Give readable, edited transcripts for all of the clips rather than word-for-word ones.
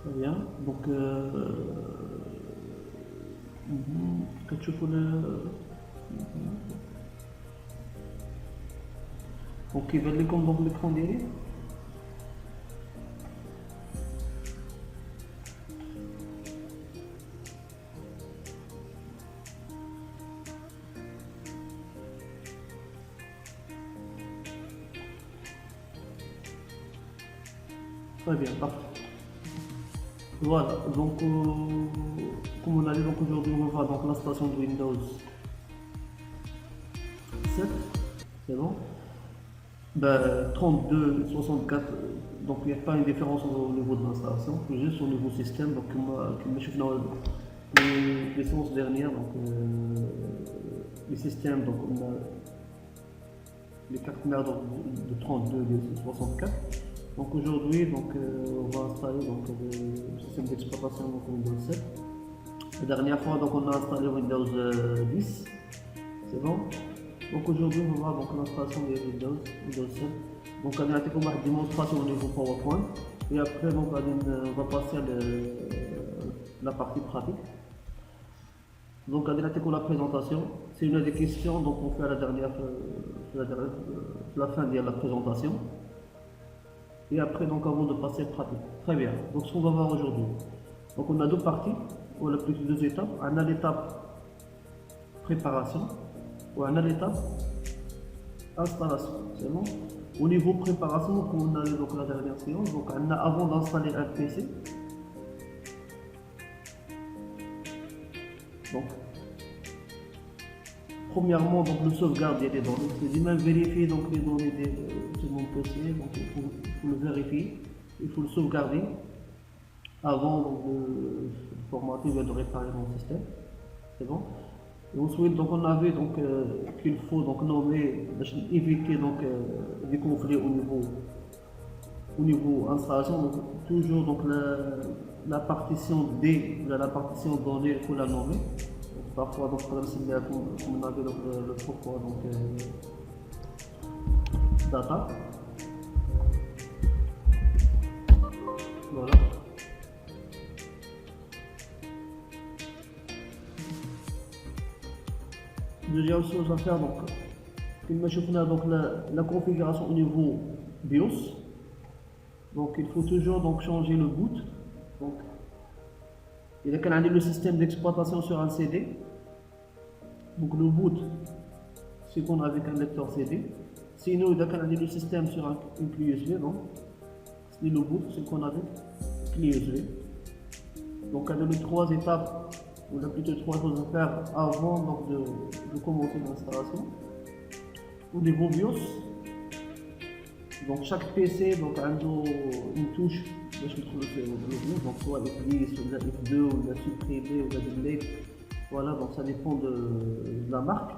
Très bien. Donc, كتشوفوا دونك كيبان لكم دونك l'écran ديالي. Très bien, parfait. Voilà, donc comme on a dit, donc aujourd'hui on va voir donc l'installation de Windows 7, c'est bon. Ben, 32, 64, donc il n'y a pas une différence au niveau de l'installation, c'est juste au niveau système. Donc moi, comme je fais les séances dernières, donc les systèmes, donc on a les cartes mères de 32 et de 64. Donc aujourd'hui, donc, on va installer donc, le système d'exploitation Windows 7. La dernière fois, donc, on a installé Windows 10. C'est bon. Donc aujourd'hui, on va voir donc, l'installation de Windows 7. Donc on a une démonstration au niveau PowerPoint. Et après, donc, on va passer à la partie pratique. Donc on a la présentation. C'est une des questions donc on fait à la fin de la présentation. Et après, donc, avant de passer à la pratique. Très bien. Donc, ce qu'on va voir aujourd'hui. Donc, on a deux parties, ou la plus deux étapes. On a l'étape préparation, ou on a l'étape installation. C'est bon. Au niveau préparation, comme on a eu donc la dernière séance, donc on a avant d'installer un PC. Donc, premièrement, donc le sauvegarde des données. C'est même vérifier donc les données sur mon PC. Donc il faut le vérifier, il faut le sauvegarder avant donc, de formater ou de réparer mon système. C'est bon. Et ensuite, donc on a vu donc qu'il faut donc nommer, éviter donc des conflits au niveau installation. Donc toujours donc la partition D, la partition donnée, il faut la nommer. Parfois, donc, comme on avait donc, le pourquoi, donc, data. Voilà. Deuxième chose à faire, donc, on a donc la configuration au niveau BIOS. Donc, il faut toujours donc, changer le boot. Donc, il y a le système d'exploitation sur un CD. Donc le boot, c'est qu'on a avec un lecteur CD. Sinon, il y a le système sur une clé USB. Donc, c'est le boot, c'est qu'on a avec clé USB. Donc, il y a les trois étapes, ou plutôt trois choses à faire avant donc, de commencer l'installation. Au niveau BIOS, donc chaque PC donc, a une touche. Donc soit F10 ou la F2 ou la supprimée ou la delete, voilà, donc ça dépend de la marque.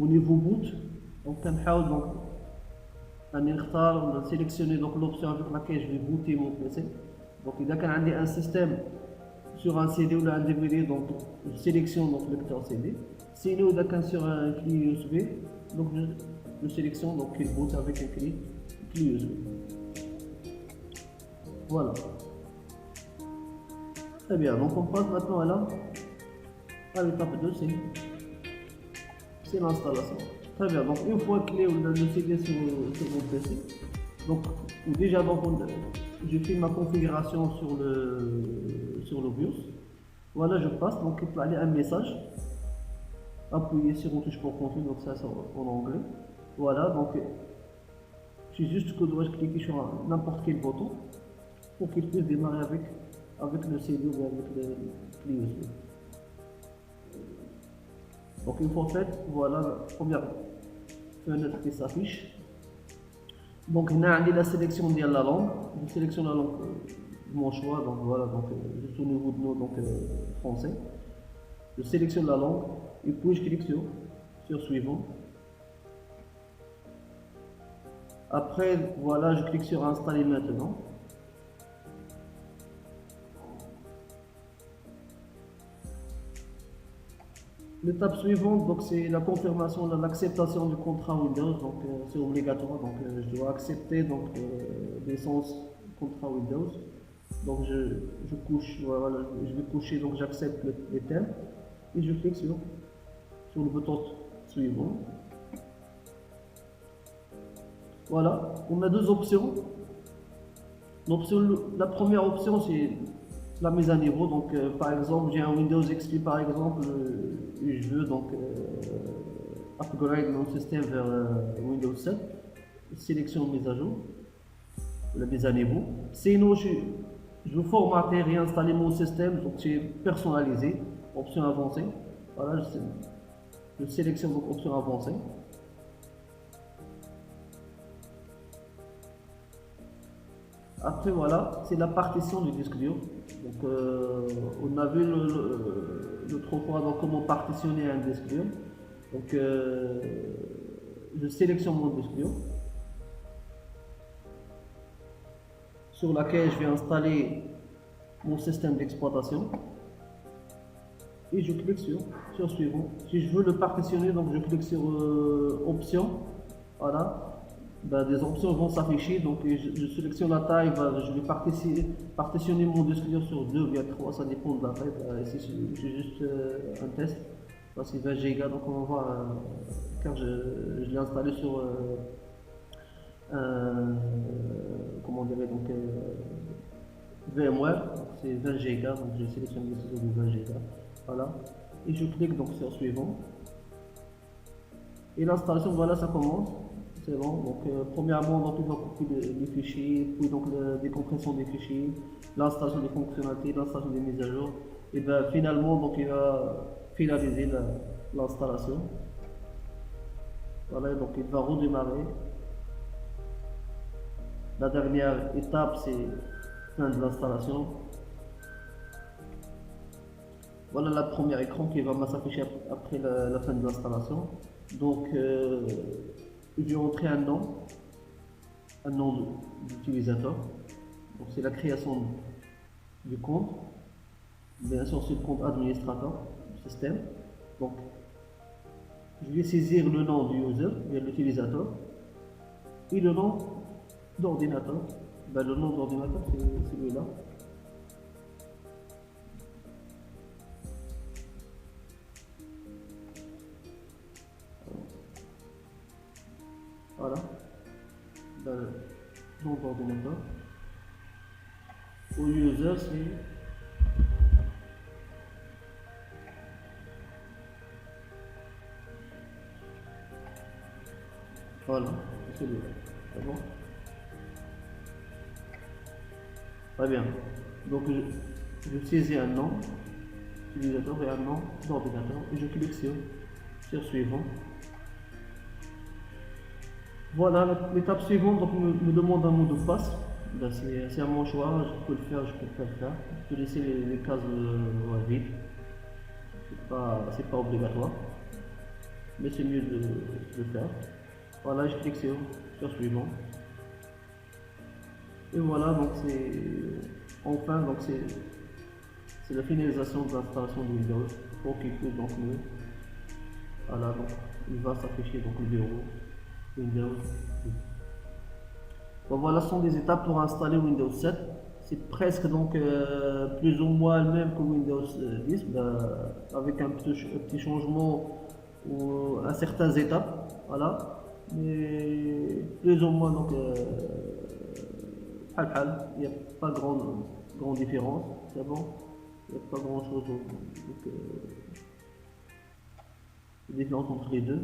Au niveau boot, donc on va sélectionner l'option avec laquelle je vais booter mon PC. Donc il y a un système sur un CD ou un DVD, donc je sélectionne donc le lecteur CD. Sinon il y a sur un clé USB, donc je sélectionne donc il boot avec un clé USB. Voilà. Très bien, donc on passe maintenant à l'étape 2, c'est l'installation. Très bien, donc une fois que le CD sur mon PC, donc déjà donc j'ai fait ma configuration sur le BIOS. Voilà, je passe, donc il peut aller un message. Appuyez sur une touche pour continuer, donc ça c'est en anglais. Voilà, donc c'est juste que je dois cliquer sur n'importe quel bouton pour qu'il puisse démarrer avec le CD ou avec le clé USB. Donc une fois fait, voilà la première fenêtre qui s'affiche. Donc on a la sélection de la langue. Je sélectionne la langue de mon choix, donc voilà, donc juste au niveau de nous, donc français. Je sélectionne la langue et puis je clique sur suivant. Après, voilà, je clique sur installer maintenant. L'étape suivante, donc c'est la confirmation de l'acceptation du contrat Windows, donc c'est obligatoire, donc je dois accepter donc l'essence contrat Windows. Donc je couche, voilà, je vais coucher, donc j'accepte les thèmes et je clique sur le bouton suivant. Voilà, on a deux options. La première option, c'est la mise à niveau. Donc, par exemple, j'ai un Windows XP, par exemple, et je veux donc upgrade mon système vers Windows 7. Sélection mise à jour, la mise à niveau. Sinon, je veux formater, réinstaller mon système, donc c'est personnalisé, option avancée. Voilà, je sélectionne donc option avancée. Après voilà, c'est la partition du disque dur. Donc on a vu l'autre fois donc, comment partitionner un disque dur. Donc je sélectionne mon disque dur sur laquelle je vais installer mon système d'exploitation et je clique sur suivant. Si je veux le partitionner, donc je clique sur option. Voilà. Ben, des options vont s'afficher, donc je sélectionne la taille, je vais partitionner mon disque dur sur 2 ou bien 3, ça dépend de la taille. Ici c'est juste un test, c'est 20 Go, donc on va voir car je l'ai installé sur comment dirait donc VMware, c'est 20 Go, donc je sélectionne le ciseau de 20 Go, voilà, et je clique donc sur suivant, et l'installation, voilà, ça commence. C'est bon, donc premièrement, donc, il va copier les fichiers, puis donc la décompression des fichiers, l'installation des fonctionnalités, l'installation des mises à jour, et bien finalement, donc il va finaliser l'installation. Voilà, donc il va redémarrer. La dernière étape, c'est fin de l'installation. Voilà le premier écran qui va s'afficher après la fin de l'installation. Donc je vais entrer un nom d'utilisateur. Donc c'est la création du compte. Bien sûr, c'est le compte administrateur du système. Donc je vais saisir le nom du user, de l'utilisateur, et le nom d'ordinateur. Ben, le nom d'ordinateur, c'est celui-là. Voilà. Ben, le nom d'ordinateur. Au user, c'est voilà, c'est celui-là. C'est bon? Très bien. Donc je saisis un nom utilisateur et un nom d'ordinateur et je clique sur suivant. Voilà, l'étape suivante donc, me demande un mot de passe. Ben, c'est à mon choix, je peux le faire, je peux pas le faire. Je peux laisser les cases vides. C'est pas obligatoire. Mais c'est mieux de le faire. Voilà, je clique sur suivant. Et voilà, donc c'est enfin donc c'est la finalisation de l'installation de Windows pour qu'il puisse donc mieux. Voilà, donc il va s'afficher donc le bureau Windows. Bon, voilà, ce sont des étapes pour installer Windows 7. C'est presque donc plus ou moins le même que Windows 10, avec un petit changement à certaines étapes. Voilà, mais plus ou moins donc il n'y a pas grande différence, c'est bon, il n'y a pas grand chose de différence entre les deux.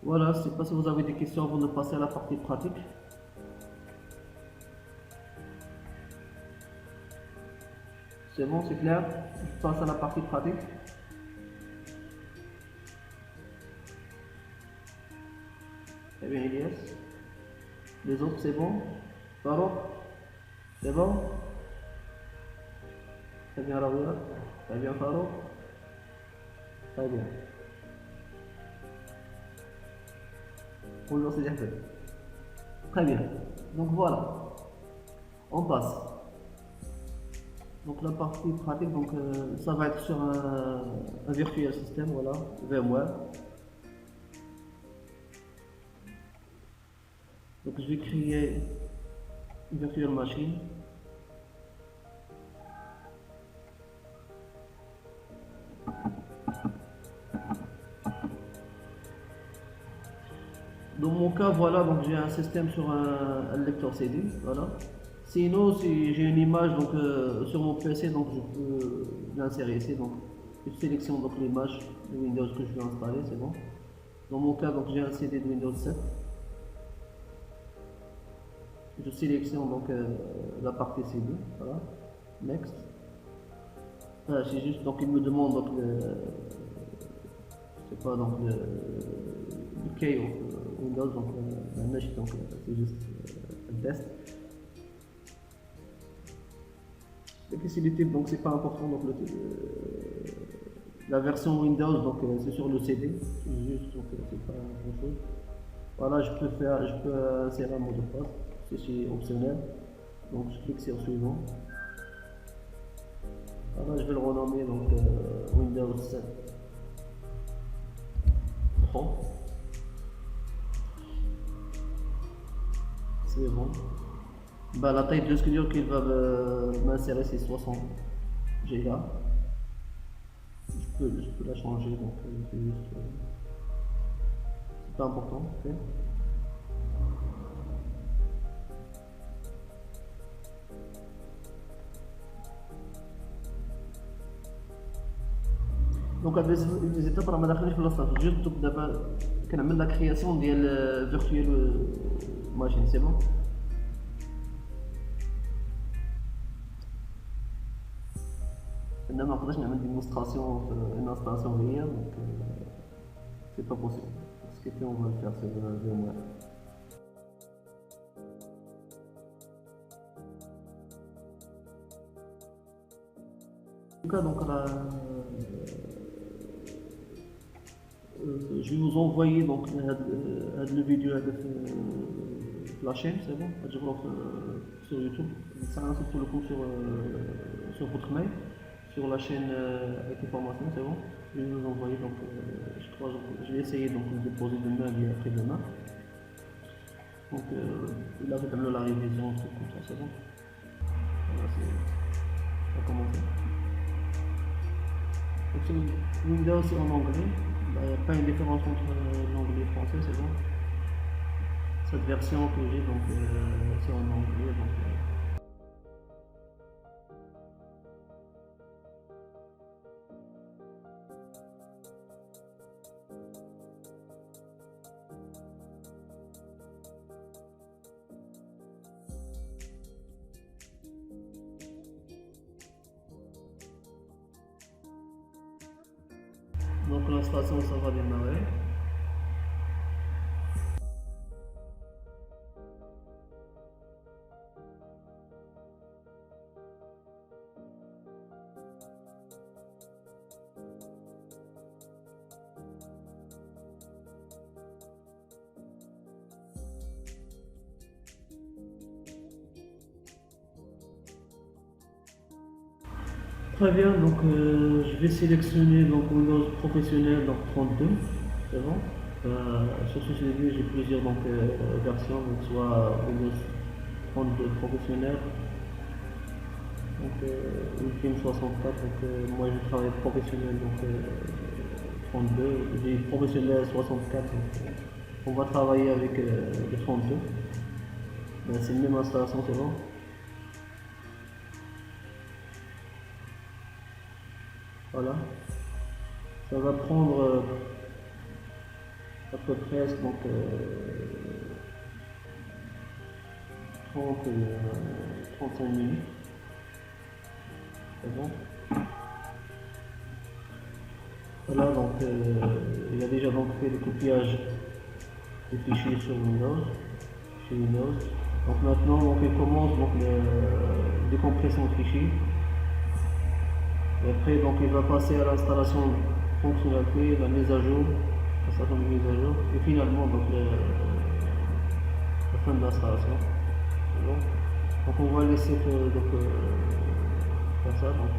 Voilà, je ne sais pas si vous avez des questions avant de passer à la partie pratique. C'est bon, c'est clair? Je passe à la partie pratique. Très bien, Elias. Les autres, c'est bon? Farouk? C'est bon? Très bien, Rabia. Très bien, Farouk. Très bien. Bonjour, c'est déjà fait. Très bien. Donc voilà. On passe. Donc la partie pratique, donc ça va être sur un virtual system, voilà, VMware. je vais créer une virtual machine. Dans mon cas, voilà, donc j'ai un système sur un lecteur CD, voilà. Sinon, si j'ai une image donc, sur mon PC, donc je peux l'insérer ici. Donc, je sélectionne donc l'image de Windows que je veux installer, c'est bon. Dans mon cas, donc j'ai un CD de Windows 7. Je sélectionne donc la partie CD, voilà. Next. Voilà, c'est juste donc il me demande donc c'est pas donc le key of Windows, donc la mesh, donc c'est juste un test. Et si le type, donc c'est pas important, donc la version Windows, donc c'est sur le CD, c'est juste, donc c'est pas grand chose. Voilà, je peux insérer un mot de passe, c'est optionnel. Donc je clique sur suivant. Voilà, je vais le renommer donc Windows 7 Pro. C'est bon. Bah, la taille de sculpture qu'il va m'insérer, c'est 60 Go. Je peux la changer, donc c'est juste. C'est pas important. Okay. Donc les étapes راه ما داخلينش في اللاصاج جوست دابا كنعمل لا كرياسيون ديال فيرتوال ماشين سي بون. انا ما نقدرش نعمل ديمونستراسيون في une installation réelle, donc c'est pas possible. Ce que on va le faire sur VMware. En tout cas, donc je vais vous envoyer donc la vidéo de la chaîne, c'est bon, je vous sur YouTube, ça c'est pour le coup sur votre mail, sur la chaîne avec les formations, c'est bon. Je vais vous envoyer donc je vais essayer donc de déposer demain et après demain. Donc là vous avez la révision, un truc comme ça, c'est bon. Voilà, ça va commencer. Donc Windows c'est en anglais. Il n'y a pas une différence entre l'anglais et le français, c'est bon. Cette version que j'ai, donc c'est en anglais. Donc, Donc l'installation ça va démarrer. Très bien, donc je vais sélectionner donc Windows professionnel donc 32, c'est bon. Sur ce CV j'ai plusieurs donc, versions, donc soit Windows 32 professionnel, donc Ultimate 64, donc moi je travaille professionnel donc 32, j'ai professionnel 64, donc on va travailler avec le 32. Ben, c'est une même installation, c'est bon. Voilà, ça va prendre à peu près donc 35 minutes. C'est bon. Voilà, donc il a déjà donc fait le copiage des fichiers sur Windows, chez Windows. Donc maintenant donc, il commence donc la décompression de fichiers. Et après, donc, il va passer à l'installation fonctionnalité, la mise à jour, un certain nombre de mises à jour, et finalement, donc, la fin de l'installation. Bon. Donc, on va laisser faire ça. Donc,